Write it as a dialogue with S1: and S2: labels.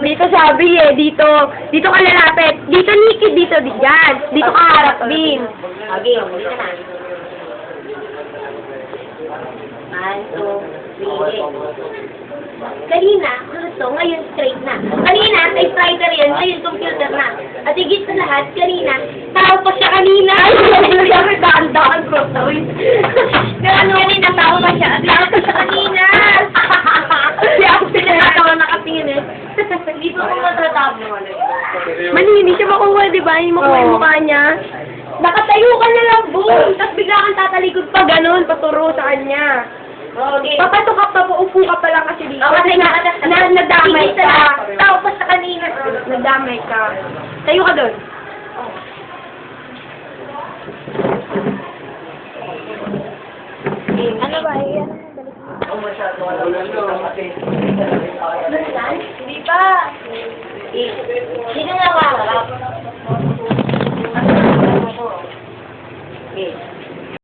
S1: Dito sabi eh, dito. Dito ka lalapit. Dito, Nikki, dito, dyan. Dito ka harap din.
S2: Okay, dito na. 1, 2, 3, Kanina, gusto, ngayon straight na. Kanina, typewriter yan, ngayon computer na. At higit sa lahat, kanina, tao pa siya kanina. Ay, daan-daan ko. Kanina, tao pa siya. Tao pa siya kanina. Hindi ako pinatatawa nakatingin eh. Hindi po kung matatawag naman.
S1: Mali, hindi siya makuha, di ba? Hindi makuha yung mukha niya.
S2: Nakatayo ka na lang, boom!
S1: Tapos bigla kang tatalikod pa ganun, paturo sa kanya.
S2: Okay.
S1: Papato ka pa, uupo ka pa lang kasi dito.
S2: Kasi
S1: Nadamay ka.
S2: Tao pa sa kanina.
S1: Nadamay ka. Tayo ka doon.
S2: Ano ba yan? Hindi pa. Sino nga kaharap?